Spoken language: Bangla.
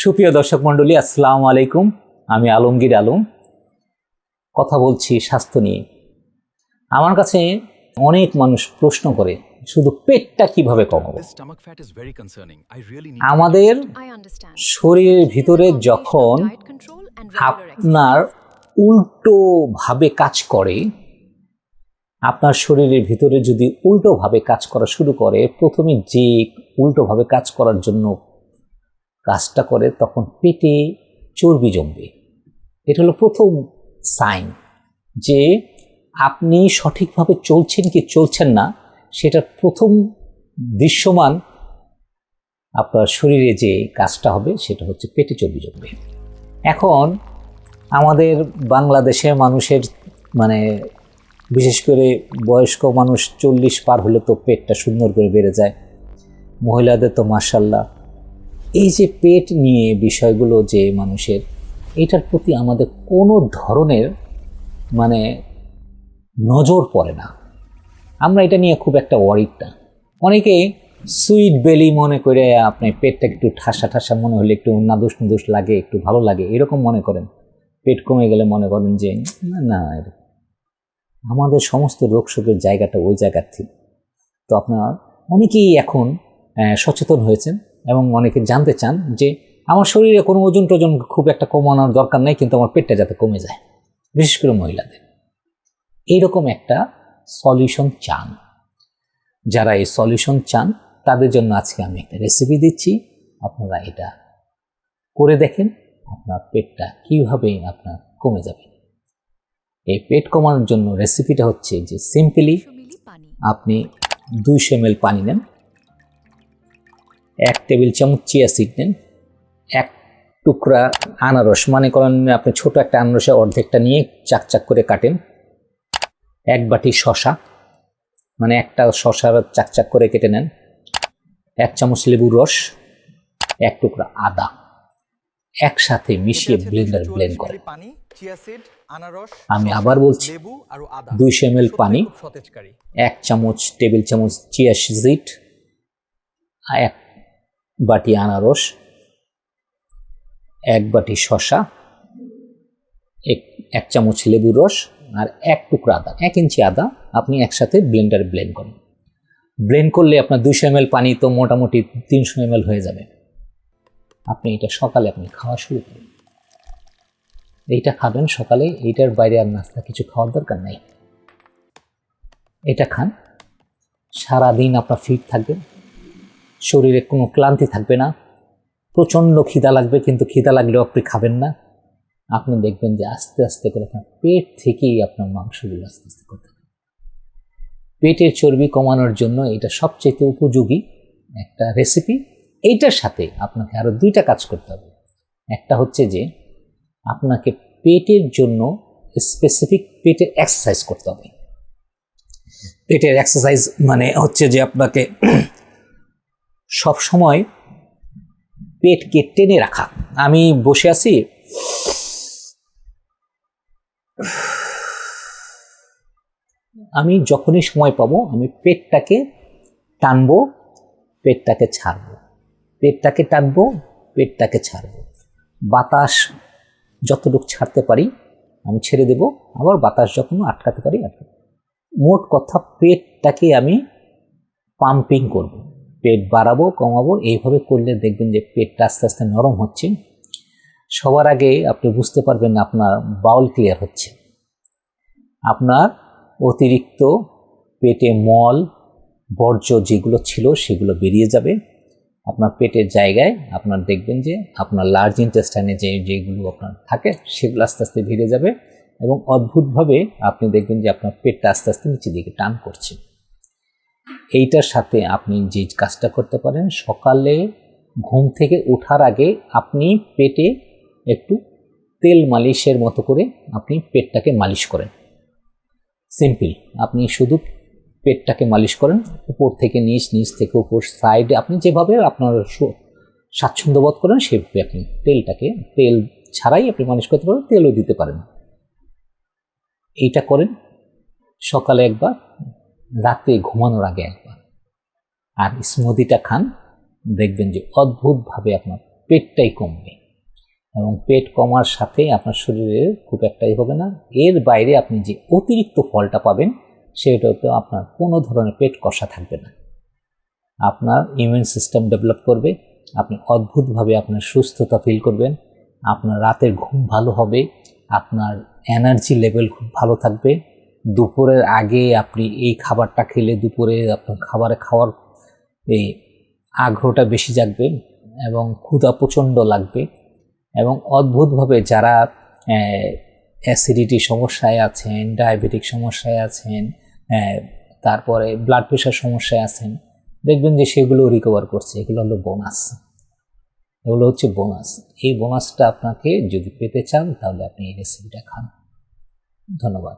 সুপ্রিয় দর্শক মণ্ডলী, আসসালামু আলাইকুম। আমি আলমগীর আলম কথা বলছি স্বাস্থ্য নিয়ে। আমার কাছে অনেক মানুষ প্রশ্ন করে শুধু পেটটা কিভাবে কমাবো। আমাদের শরীরের ভিতরে যখন আপনার উল্টোভাবে কাজ করে, আপনার শরীরের ভিতরে যদি উল্টোভাবে কাজ করা শুরু করে, প্রথমে যে উল্টোভাবে কাজ করার জন্য কাজটা করে তখন পেটে চর্বি জমবে। এটা হলো প্রথম সাইন যে আপনি সঠিকভাবে চলছেন কি চলছেন না, সেটার প্রথম দৃশ্যমান আপনার শরীরে যে কাজটা হবে সেটা হচ্ছে পেটে চর্বি জমবে। এখন আমাদের বাংলাদেশের মানুষের বিশেষ করে বয়স্ক মানুষ 40 পার হলে তো পেটটা সুন্দর করে বেড়ে যায়, মহিলাদের তো মাশাআল্লাহ। এই যে পেট নিয়ে বিষয়গুলো যে মানুষের, এটার প্রতি আমাদের কোনো ধরনের নজর পড়ে না। আমরা এটা নিয়ে খুব একটা ওয়ারিড না। অনেকে সুইট বেলি মনে করে আপনি পেটটা একটু ঠাসা ঠাসা মনে হলে, একটু নাদুস নাদুস লাগে, একটু ভালো লাগে, এরকম মনে করেন। পেট কমে গেলে মনে করেন যে না, আমাদের সমস্ত রোগ শোকের জায়গাটা ওই জায়গার থেকে। তো আপনার অনেকেই এখন সচেতন হয়েছেন এবং অনেকে জানতে চান যে আমার শরীরে কোনো ওজন টোজন খুব একটা কমানোর দরকার নেই, কিন্তু আমার পেটটা যাতে কমে যায়, বিশেষ করে মহিলাদের। এইরকম একটা সলিউশন চান। যারা এই সলিউশন চান তাদের জন্য আজকে আমি একটা রেসিপি দিচ্ছি। আপনারা এটা করে দেখেন আপনার পেটটা কীভাবে আপনার কমে যাবে। এই পেট কমানোর জন্য রেসিপিটা হচ্ছে যে সিম্পলি আপনি 200 ml পানি নেন, 1 টেবিল চামচ চিয়া সিড নেন, 1 টুকরা আনারস, মনে করেন আপনি ছোট একটা আনারসের অর্ধেকটা নিয়ে চাক চাক করে কাটেন, 1 বাটি শসা, একটা শসার চাক চাক করে কেটে নেন, 1 চামচ লেবুর রস, 1 টুকরা আদা একসাথে মিশিয়ে ব্লেন্ড করেন। আমি আবার বলছি, 200 ml পানি, 1 চামচ টেবিল চামচ চিয়া সিড, 1 বাটি আনারস, 1 বাটি শসা, 1 চামচ লেবুর রস আর 1 টুকরা আদা, 1 ইঞ্চি আদা আপনি একসাথে ব্লেন্ড করেন। ব্লেন্ড করলে আপনার 200 ml পানি তো মোটামুটি 300 ml হয়ে যাবে। আপনি এটা সকালে আপনি খাওয়া শুরু করেন। এইটা খাবেন সকালে, এইটার বাইরে আর নাস্তা কিছু খাওয়ার দরকার নেই। এটা খান, সারাদিন আপনার ফিট থাকবেন, শরীরে কোনো ক্লান্তি থাকবে না। প্রচণ্ড খিদা লাগবে, কিন্তু খিদা লাগলেও আপনি খাবেন না। আপনি দেখবেন যে আস্তে আস্তে করে আপনার পেট থেকেই আপনার মাংসগুলো আস্তে আস্তে করতে হবে। পেটের চর্বি কমানোর জন্য এটা সবচেয়ে উপযোগী একটা রেসিপি। এইটার সাথে আপনাকে আরও 2টা কাজ করতে হবে। একটা হচ্ছে যে আপনাকে পেটের জন্য স্পেসিফিক পেটের এক্সারসাইজ করতে হবে। পেটের এক্সারসাইজ হচ্ছে যে আপনাকে সব সময় পেটকে টেনে রাখা। আমি বসে আছি, আমি যখনই সময় পাবো আমি পেটটাকে টানবো, পেটটাকে ছাড়বো, পেটটাকে টানবো, পেটটাকে ছাড়বো। বাতাস যতটুকু ছাড়তে পারি আমি ছেড়ে দেব, আবার বাতাস যখন আটকাতে পারি আটকাতে। মোট কথা পেটটাকে আমি পাম্পিং করব, পেট বাড়াবো কমাবো। এইভাবে করলে দেখবেন যে পেটটা আস্তে আস্তে নরম হচ্ছে। সবার আগে আপনি বুঝতে পারবেন আপনার বাউল ক্লিয়ার হচ্ছে, আপনার অতিরিক্ত পেটে মল বর্জ্য যেগুলো ছিল সেগুলো বেরিয়ে যাবে। আপনার পেটের জায়গায় আপনার দেখবেন যে আপনার লার্জ ইন্টেস্টাইনে যেগুলো আপনার থাকে সেগুলো আস্তে আস্তে ভিড়ে যাবে এবং অদ্ভুতভাবে আপনি দেখবেন যে আপনার পেটটা আস্তে আস্তে নিচের দিকে টান করছে। এইটার সাথে আপনি যে কাজটা করতে পারেন, সকালে ঘুম থেকে ওঠার আগে আপনি পেটে একটু তেল মালিশের মতো করে আপনি পেটটাকে মালিশ করেন। সিম্পল, আপনি শুধু পেটটাকে মালিশ করেন, উপর থেকে নিচ, নিচ থেকে উপর, সাইডে, আপনি যেভাবে আপনার স্বাচ্ছন্দ্য বোধ করেন সেভাবে আপনি তেল ছাড়াই আপনি মালিশ করতে পারেন, তেলও দিতে পারেন। এইটা করেন সকালে একবার, রাতে ঘুমানোর আগে একবার। আর স্মুদিটা খান, দেখবেন যে অদ্ভুতভাবে আপনার পেটটাই কমবে, এবং পেট কমার সাথে আপনার শরীরে খুব একটাই হবে না। এর বাইরে আপনি যে অতিরিক্ত ফলটা পাবেন সেটাতে আপনার কোনো ধরনের পেট কষা থাকবে না, আপনার ইমিউন সিস্টেম ডেভেলপ করবে, আপনি অদ্ভুতভাবে আপনার সুস্থতা ফিল করবেন, আপনার রাতের ঘুম ভালো হবে, আপনার এনার্জি লেভেল খুব ভালো থাকবে। দুপুরের আগে আপনি এই খাবারটা খেলে দুপুরে আপনার খাওয়ার এই আগ্রহটা বেশি জাগবে এবং ক্ষুধা প্রচণ্ড লাগবে। এবং অদ্ভুতভাবে যারা অ্যাসিডিটি সমস্যায় আছেন, ডায়াবেটিক সমস্যায় আছেন, তারপরে ব্লাড প্রেশার সমস্যায় আছেন, দেখবেন যে সেগুলো রিকভার করছে। এগুলো হলো বোনাস, এগুলো হচ্ছে বোনাস। এই বোনাসটা আপনাকে যদি পেতে চান তাহলে আপনি এই রেসিপিটা খান। ধন্যবাদ।